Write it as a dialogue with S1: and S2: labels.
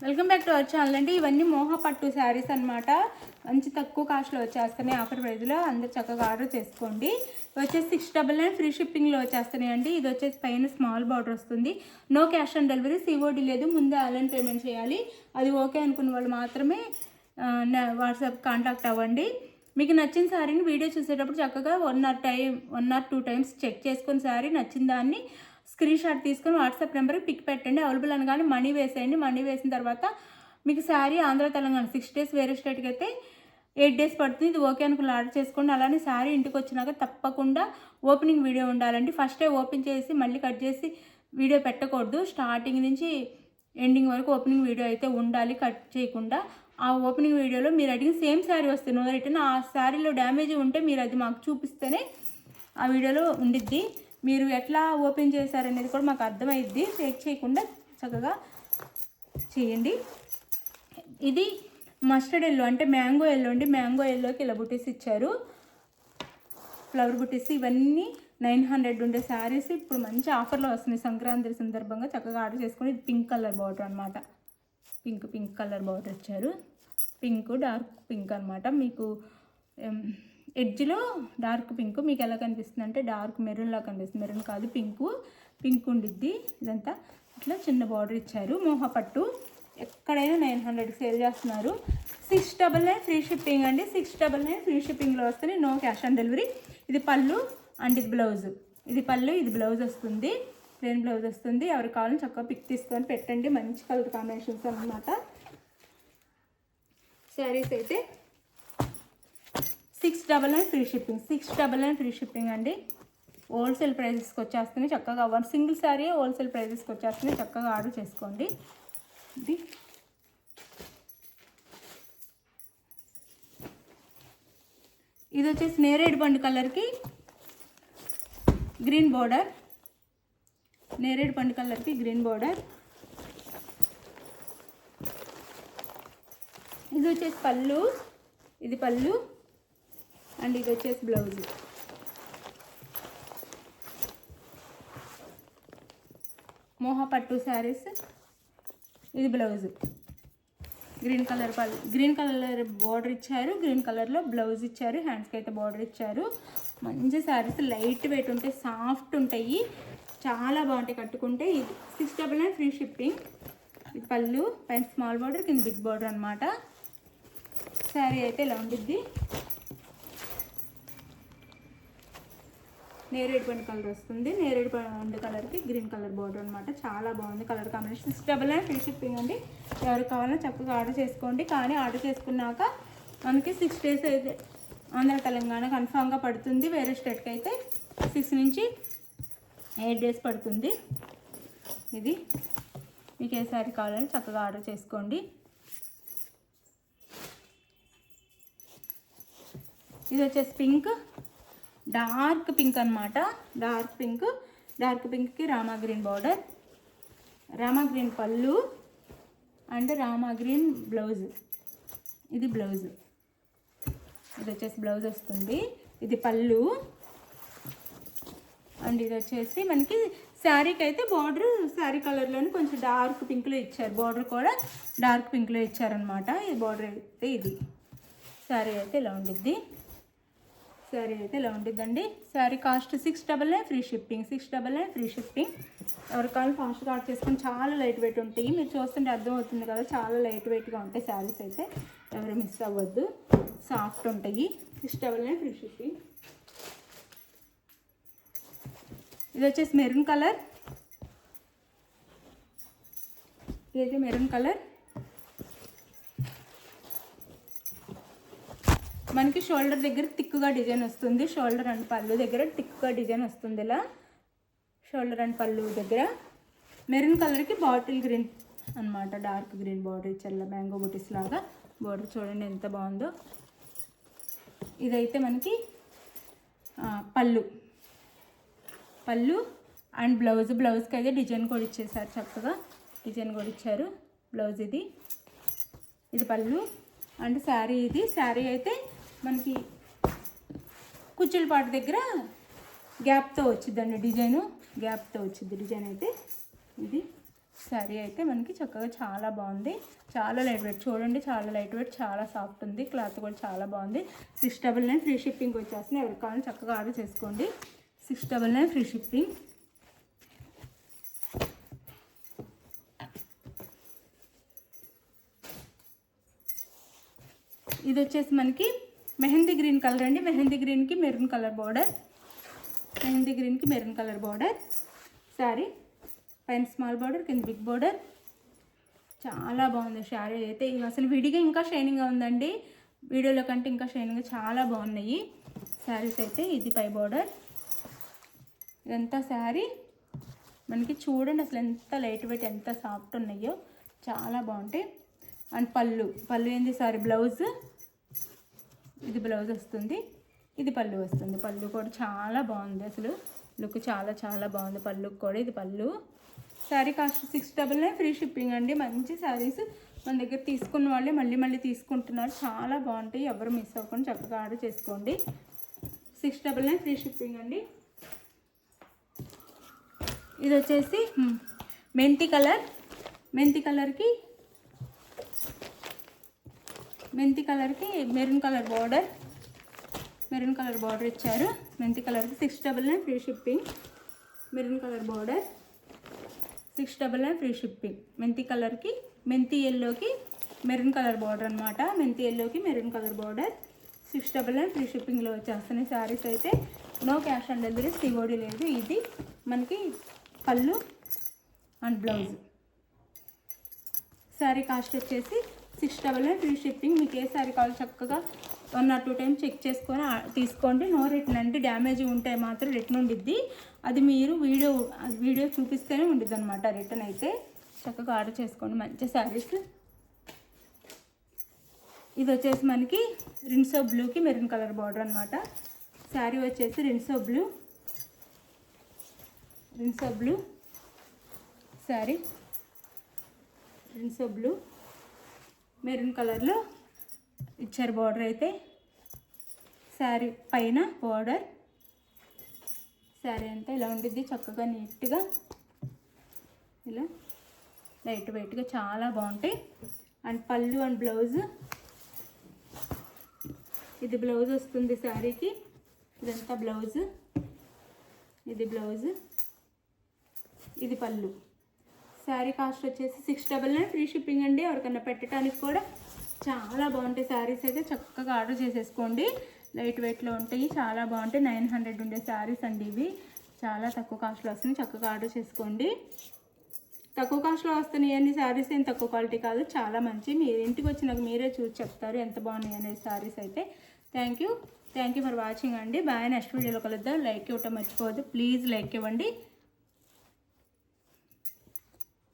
S1: Welcome back to our channel అండి. ఇవన్నీ మోహ పట్టు శారీస్ అనమాట. మంచి తక్కువ కాస్ట్లో వచ్చేస్తున్నాయి, ఆఫర్ ప్రైస్లో. అందరు చక్కగా ఆర్డర్ చేసుకోండి. ఇవి వచ్చేసి 699 ఫ్రీ షిప్పింగ్లో వచ్చేస్తున్నాయి అండి. ఇది వచ్చేసి పైన స్మాల్ బార్డర్ వస్తుంది. No cash on delivery, COD లేదు. ముందే ఆన్లైన్ పేమెంట్ చేయాలి. అది ఓకే అనుకున్న వాళ్ళు మాత్రమే వాట్సాప్ కాంటాక్ట్ అవ్వండి. మీకు నచ్చిన శారీని వీడియో చూసేటప్పుడు చక్కగా 1 or 2 టైమ్స్ చెక్ చేసుకుని శారీ నచ్చిన దాన్ని స్క్రీన్ షాట్ తీసుకొని వాట్సాప్ నెంబర్కి పిక్ పెట్టండి. అవైలబుల్ అనగానే మనీ వేసేయండి. మనీ వేసిన తర్వాత మీకు శారీ ఆంధ్ర తెలంగాణ 6 days, వేరే స్టేట్కి అయితే 8 days పడుతుంది. ఇది ఓకే అనుకుని ఆర్డర్ చేసుకోండి. అలానే శారీ ఇంటికి వచ్చినాక తప్పకుండా ఓపెనింగ్ వీడియో ఉండాలండి. ఫస్టే ఓపెన్ చేసి మళ్ళీ కట్ చేసి వీడియో పెట్టకూడదు. స్టార్టింగ్ నుంచి ఎండింగ్ వరకు ఓపెనింగ్ వీడియో అయితే ఉండాలి, కట్ చేయకుండా. ఆ ఓపెనింగ్ వీడియోలో మీరు అడిగిన సేమ్ శారీ వస్తుంది, నో రిటర్న్. ఆ శారీలో డ్యామేజ్ ఉంటే మీరు అది మాకు చూపిస్తేనే ఆ వీడియోలో ఉండిద్ది. మీరు ఎట్లా ఓపెన్ చేశారనేది కూడా మాకు అర్థమైద్ది. ఫేక్ చేయకుండా చక్కగా చేయండి. ఇది మస్టర్డ్ ఎల్లో అంటే మ్యాంగో ఎల్లో అండి. మ్యాంగో ఎల్లోకి ఇలా బుటీస్ ఇచ్చారు, ఫ్లవర్ బుటీస్. ఇవన్నీ 900 ఉండే శారీస్ ఇప్పుడు మంచి ఆఫర్లో వస్తున్నాయి. సంక్రాంతి సందర్భంగా చక్కగా ఆర్డర్ చేసుకుని. ఇది పింక్ కలర్ బార్డర్ అనమాట. పింక్ కలర్ బార్డర్ ఇచ్చారు. పింక్, డార్క్ పింక్ అనమాట. మీకు ఎడ్జ్లో డార్క్ పింక్ మీకు ఎలా కనిపిస్తుంది అంటే డార్క్ మెరూన్లా కనిపిస్తుంది. మెరూన్ కాదు, పింక్ ఉండిద్ది. ఇదంతా ఇట్లా చిన్న బార్డర్ ఇచ్చారు. మోహ పట్టు ఎక్కడైనా 900 సేల్ చేస్తున్నారు. 699 ఫ్రీ షిప్పింగ్ అండి. 699 ఫ్రీ షిప్పింగ్లో వస్తుంది. No cash on delivery. ఇది పళ్ళు అండ్ ఇది బ్లౌజ్. ఇది పళ్ళు, ఇది బ్లౌజ్ వస్తుంది. ప్లెయిన్ బ్లౌజ్ వస్తుంది. ఎవరికి కావాలని చక్కగా పిక్ తీసుకొని పెట్టండి. మంచి కలర్ కాంబినేషన్స్ అనమాట. శారీస్ అయితే 699 ఫ్రీ షిప్పింగ్. 699 ఫ్రీ షిప్పింగ్ అండి. హోల్సేల్ ప్రైజెస్కి వచ్చేస్తుంది. చక్కగా సింగిల్ శారీ హోల్సేల్ ప్రైజెస్కి వచ్చేస్తుంది. చక్కగా ఆర్డర్ చేసుకోండి. ఇది వచ్చేసి నేరేడు పండు కలర్కి గ్రీన్ బార్డర్. నేరేడు పండు కలర్కి గ్రీన్ బార్డర్. ఇది వచ్చేసి పళ్ళు, ఇది పళ్ళు అండ్ ఇది వచ్చేసి బ్లౌజ్. మోహ పట్టు శారీస్. ఇది బ్లౌజ్. గ్రీన్ కలర్ పళ్ళు, గ్రీన్ కలర్ బార్డర్ ఇచ్చారు. గ్రీన్ కలర్లో బ్లౌజ్ ఇచ్చారు. హ్యాండ్స్కి అయితే బార్డర్ ఇచ్చారు. మంచి శారీస్, లైట్ వెయిట్ ఉంటాయి, సాఫ్ట్ ఉంటాయి, చాలా బాగుంటాయి కట్టుకుంటే. ఇది 699 ఫ్రీ షిప్పింగ్. ఇది పళ్ళు, పైన స్మాల్ బార్డర్, కింద బిగ్ బార్డర్ అనమాట. శారీ అయితే ఇలా ఉండిద్ది. నేరేడు పండు కలర్ వస్తుంది. నేరేడు పండు కలర్కి గ్రీన్ కలర్ బార్డర్ అనమాట. చాలా బాగుంది కలర్ కాంబినేషన్. 699 ఫ్రీ షిప్పింగ్ అండి. ఎవరికి కావాలో చక్కగా ఆర్డర్ చేసుకోండి. కానీ ఆర్డర్ చేసుకున్నాక మనకి 6 days అయితే ఆంధ్ర తెలంగాణ కన్ఫామ్గా పడుతుంది. వేరే స్టేట్కి అయితే 6 నుంచి 8 days పడుతుంది. ఇది మీకు ఏ శారీ కావాలని చక్కగా ఆర్డర్ చేసుకోండి. ఇది వచ్చేసి పింక్, డార్క్ పింక్ అనమాట. డార్క్ పింక్కి రామా గ్రీన్ బార్డర్, రామా గ్రీన్ పళ్ళు అండ్ రామా గ్రీన్ బ్లౌజ్. ఇది బ్లౌజ్. ఇది వచ్చేసి బ్లౌజ్ వస్తుంది. ఇది పళ్ళు అండ్ ఇది వచ్చేసి మనకి శారీకి అయితే బార్డర్ శారీ కలర్లోనే కొంచెం డార్క్ పింక్లో ఇచ్చారు. బార్డర్ కూడా డార్క్ పింక్లో ఇచ్చారనమాట. ఈ బార్డర్ అయితే ఇది. శారీ అయితే ఇలా ఉండిద్ది. శారీ అయితే ఇలా ఉండిద్దండి. Sari cost 699 free shipping. 699 free shipping. ఎవరికి కావాలి ఫాస్ట్గా ఆర్డర్ చేసుకొని. చాలా లైట్ వెయిట్ ఉంటాయి. మీరు చూస్తుంటే అర్థమవుతుంది కదా, చాలా లైట్ వెయిట్గా ఉంటాయి శారీస్ అయితే. ఎవరు మిస్ అవ్వద్దు, సాఫ్ట్ ఉంటాయి. 699 ఫ్రీ షిప్పింగ్. ఇది వచ్చేసి మెరూన్ కలర్. ఇది మెరూన్ కలర్. మనకి షోల్డర్ దగ్గర థిక్గా డిజైన్ వస్తుంది. షోల్డర్ అండ్ పళ్ళు దగ్గర థిక్గా డిజైన్ వస్తుంది. ఇలా షోల్డర్ అండ్ పళ్ళు దగ్గర మెరూన్ కలర్కి బాటిల్ గ్రీన్ అనమాట. డార్క్ గ్రీన్ బార్డర్ ఇచ్చారు, మ్యాంగో బుటీస్ లాగా బార్డర్. చూడండి ఎంత బాగుందో. ఇదైతే మనకి పళ్ళు అండ్ బ్లౌజ్కి అయితే డిజైన్ కూడా ఇచ్చేసారు. చక్కగా డిజైన్ కూడా ఇచ్చారు. బ్లౌజ్ ఇది పళ్ళు అండ్ శారీ. ఇది శారీ అయితే మనకి కుచ్చుల పాటు దగ్గర గ్యాప్తో వచ్చిందండి డిజైను. గ్యాప్తో వచ్చింది డిజైన్ అయితే. ఇది శారీ అయితే మనకి చక్కగా చాలా బాగుంది, చాలా లైట్ వెయిట్ చూడండి, చాలా లైట్ వెయిట్, చాలా సాఫ్ట్ ఉంది, క్లాత్ కూడా చాలా బాగుంది. 699 ఫ్రీ షిప్పింగ్ వచ్చేస్తుంది. ఎవరికి కావాలని చక్కగా ఆర్డర్ చేసుకోండి. 699 ఫ్రీ షిప్పింగ్. ఇది వచ్చేసి మనకి మెహందీ గ్రీన్ కలర్ అండి. మెహందీ గ్రీన్కి మెరూన్ కలర్ బార్డర్, మెహందీ గ్రీన్కి మెరూన్ కలర్ బార్డర్ శారీ. పైన స్మాల్ బార్డర్, కింద బిగ్ బార్డర్. చాలా బాగుంది శారీ అయితే. ఇవి అసలు విడిగా ఇంకా షైనింగ్గా ఉందండి, వీడియోలో కంటే ఇంకా షైనింగ్గా చాలా బాగున్నాయి శారీస్ అయితే. ఇది పై బార్డర్, ఇదంతా శారీ మనకి చూడండి అసలు ఎంత లైట్ వెయిట్, ఎంత సాఫ్ట్ ఉన్నాయో, చాలా బాగుంటాయి. అండ్ పళ్ళు ఏంది సారీ బ్లౌజ్, ఇది బ్లౌజ్ వస్తుంది, ఇది పళ్ళు వస్తుంది. పళ్ళు కూడా చాలా బాగుంది, అసలు లుక్ చాలా చాలా బాగుంది పళ్ళుకి కూడా. ఇది పళ్ళు. శారీ కాస్ట్ 699 ఫ్రీ షిప్పింగ్ అండి. మంచి శారీస్ మన దగ్గర తీసుకున్న వాళ్ళే మళ్ళీ మళ్ళీ తీసుకుంటున్నారు, చాలా బాగుంటాయి. ఎవరు మిస్ అవ్వకుండా చక్కగా ఆర్డర్ చేసుకోండి. 699 ఫ్రీ షిప్పింగ్ అండి. ఇది వచ్చేసి మెంతి కలర్, మెంతి కలర్కి maroon colour border, maroon colour border ఇచ్చారు. మెంతి కలర్కి 699 free shipping. Maroon colour border 699 free shipping. మెంతి కలర్కి, మెంతి ఎల్లోకి మెరూన్ కలర్ బార్డర్ అనమాట. మెంతి ఎల్లోకి మెరూన్ కలర్ బార్డర్ 699 ఫ్రీ షిప్పింగ్లో వచ్చేస్తున్నాయి శారీస్ అయితే. No cash on delivery, COD లేదు. ఇది మనకి పళ్ళు అండ్ బ్లౌజ్. శారీ కాస్ట్ వచ్చేసి 699 ఫ్రీ షిప్పింగ్. మీకు ఏ శారీ కావాలి చక్కగా 1 or 2 టైమ్స్ చెక్ చేసుకొని తీసుకోండి. నో రిటర్న్ అండి, డ్యామేజ్ ఉంటే మాత్రం రిటర్న్ ఉండిద్ది. అది మీరు వీడియో చూపిస్తేనే ఉండిద్ది అనమాట రిటర్న్ అయితే. చక్కగా ఆర్డర్ చేసుకోండి మంచి శారీస్. ఇది వచ్చేసి మనకి రిన్సో బ్లూకి మెరూన్ కలర్ బార్డర్ అనమాట. శారీ వచ్చేసి Rinso blue sari, Rinso blue maroon కలర్లో ఇచ్చారు బార్డర్ అయితే. శారీ పైన బార్డర్, శారీ అంతా ఇలా ఉండిద్ది చక్కగా నీట్గా, ఇలా లైట్ వెయిట్గా చాలా బాగుంటాయి. అండ్ పళ్ళు అండ్ బ్లౌజ్, ఇది బ్లౌజ్ వస్తుంది శారీకి. ఇదంతా బ్లౌజ్, ఇది బ్లౌజ్, ఇది పళ్ళు. శారీ కాస్ట్ వచ్చేసి 699 ఫ్రీ షిప్పింగ్ అండి. ఎవరికన్నా పెట్టడానికి కూడా చాలా బాగుంటాయి శారీస్ అయితే. చక్కగా ఆర్డర్ చేసేసుకోండి, లైట్ వెయిట్లో ఉంటాయి, చాలా బాగుంటాయి. 900 ఉండే శారీస్ అండి ఇవి, చాలా తక్కువ కాస్ట్లో వస్తున్నాయి. చక్కగా ఆర్డర్ చేసుకోండి. తక్కువ కాస్ట్లో వస్తున్నాయి అన్ని శారీస్, ఏం తక్కువ క్వాలిటీ కాదు, చాలా మంచి. మీరు ఇంటికి వచ్చినాక మీరే చూసి చెప్తారు ఎంత బాగున్నాయి అనేది శారీస్ అయితే. థ్యాంక్ యూ ఫర్ వాచింగ్ అండి. బాయ్. నెక్స్ట్ వీడియోలో కలుద్దాం. లైక్ ఇవ్వటం మర్చిపోవద్దు, ప్లీజ్ లైక్ ఇవ్వండి.